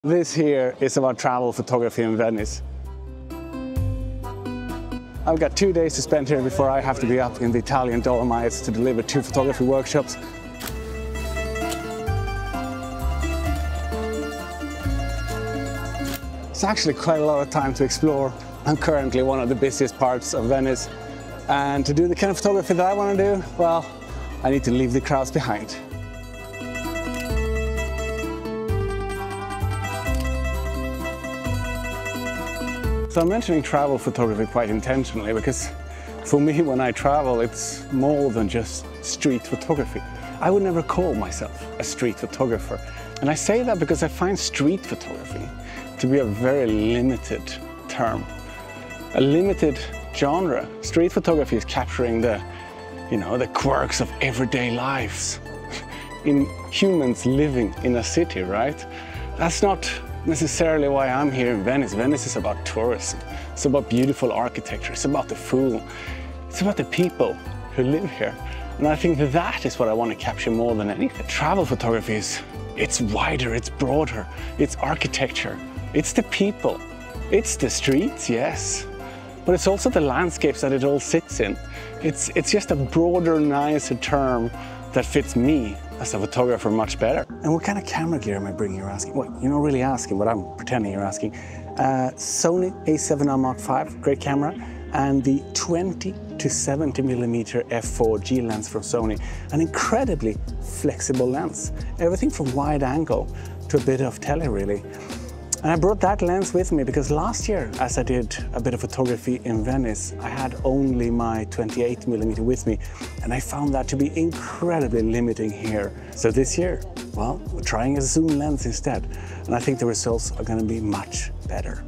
This here is about travel photography in Venice. I've got 2 days to spend here before I have to be up in the Italian Dolomites to deliver 2 photography workshops. It's actually quite a lot of time to explore. I'm currently one of the busiest parts of Venice, and to do the kind of photography that I want to do, well, I need to leave the crowds behind. So I'm mentioning travel photography quite intentionally because for me, when I travel, it's more than just street photography. I would never call myself a street photographer. And I say that because I find street photography to be a very limited term, a limited genre. Street photography is capturing the quirks of everyday lives in humans living in a city, right? That's not necessarily why I'm here in Venice. Venice is about tourism. It's about beautiful architecture. It's about the food. It's about the people who live here. And I think that is what I want to capture more than anything. Travel photography it's wider, it's broader, it's architecture, it's the people, it's the streets, yes. But it's also the landscapes that it all sits in. It's just a broader, nicer term that fits me as a photographer much better. And what kind of camera gear am I bringing, you're asking? Well, you're not really asking, but I'm pretending you're asking. Sony a7R Mark V, great camera, and the 20 to 70mm f4G lens from Sony, an incredibly flexible lens. Everything from wide angle to a bit of tele, really. And I brought that lens with me because last year, as I did a bit of photography in Venice, I had only my 28mm with me, and I found that to be incredibly limiting here. So this year, well, we're trying a zoom lens instead, and I think the results are going to be much better.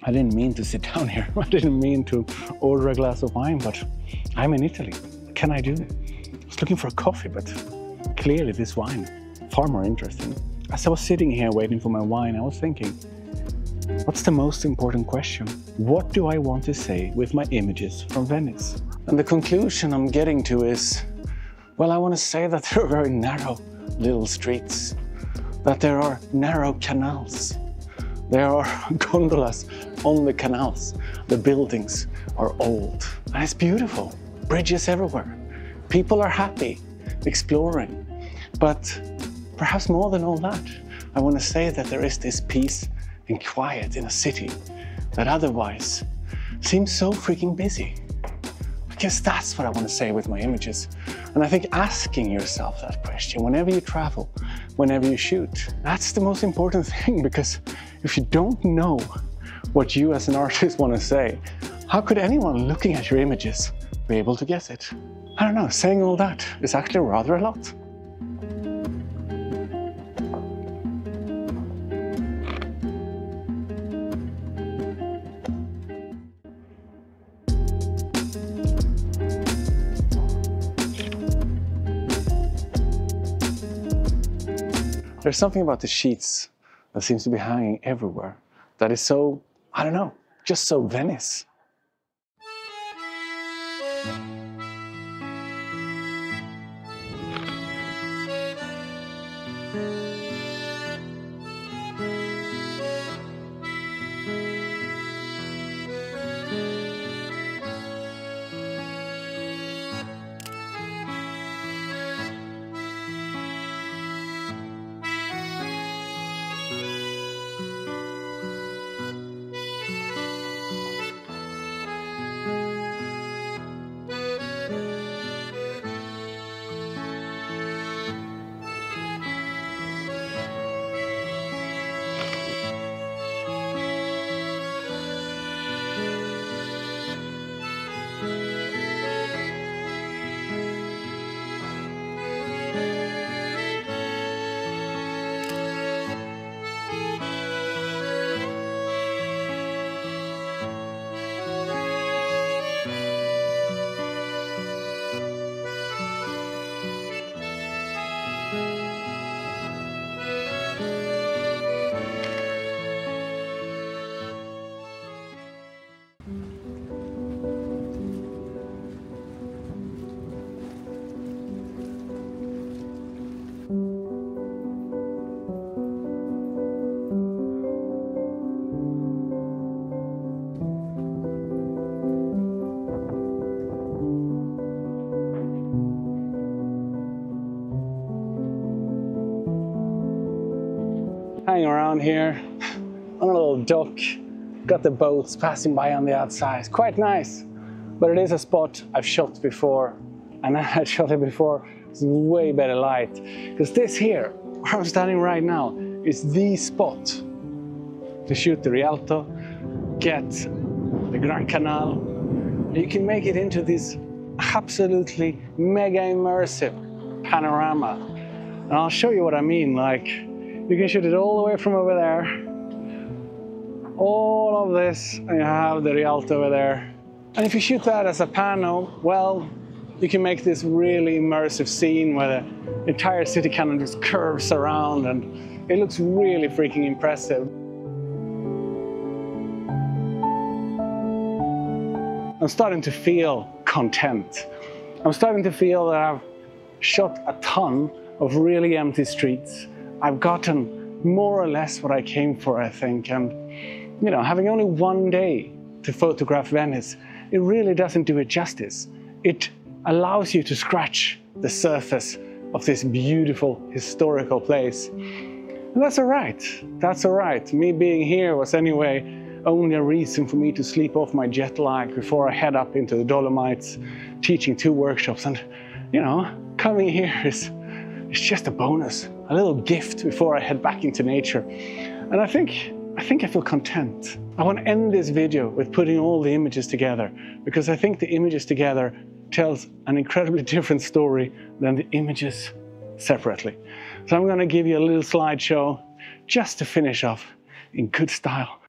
I didn't mean to sit down here. I didn't mean to order a glass of wine, but I'm in Italy. What can I do? I was looking for a coffee, but clearly this wine, far more interesting. As I was sitting here waiting for my wine, I was thinking, what's the most important question? What do I want to say with my images from Venice? And the conclusion I'm getting to is, well, I want to say that there are very narrow little streets, that there are narrow canals, there are gondolas on the canals, the buildings are old, and it's beautiful, bridges everywhere. People are happy, exploring, but perhaps more than all that, I want to say that there is this peace and quiet in a city that otherwise seems so freaking busy. I guess that's what I want to say with my images. And I think asking yourself that question whenever you travel, whenever you shoot, that's the most important thing, because if you don't know what you as an artist want to say, how could anyone looking at your images be able to guess it? I don't know, saying all that is actually rather a lot. There's something about the sheets that seems to be hanging everywhere that is so, I don't know, just so Venice. hanging around here on a little dock. Got the boats passing by on the outside. It's quite nice, but it is a spot I've shot before, and I shot it before. It's way better light, because this here, where I'm standing right now, is the spot to shoot the Rialto, get the Gran Canal. You can make it into this absolutely mega immersive panorama. And I'll show you what I mean. Like, you can shoot it all the way from over there, all of this, and you have the Rialto over there. And if you shoot that as a pano, well, you can make this really immersive scene where the entire city kind of just curves around, and it looks really freaking impressive. I'm starting to feel content. I'm starting to feel that I've shot a ton of really empty streets. I've gotten more or less what I came for, I think. And, you know, having only one day to photograph Venice, it really doesn't do it justice. It allows you to scratch the surface of this beautiful historical place. And that's all right. That's all right. Me being here was anyway only a reason for me to sleep off my jet lag before I head up into the Dolomites, teaching 2 workshops. And, you know, coming here is just a bonus, a little gift before I head back into nature. And I think I feel content. I want to end this video with putting all the images together, because I think the images together tells an incredibly different story than the images separately. So I'm going to give you a little slideshow just to finish off in good style.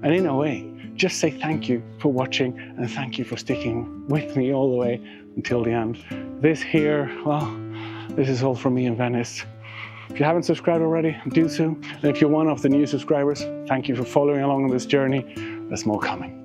And in a way, just say thank you for watching, and thank you for sticking with me all the way until the end. This here, well, this is all from me in Venice. If you haven't subscribed already, do so. And if you're one of the new subscribers, thank you for following along on this journey. There's more coming.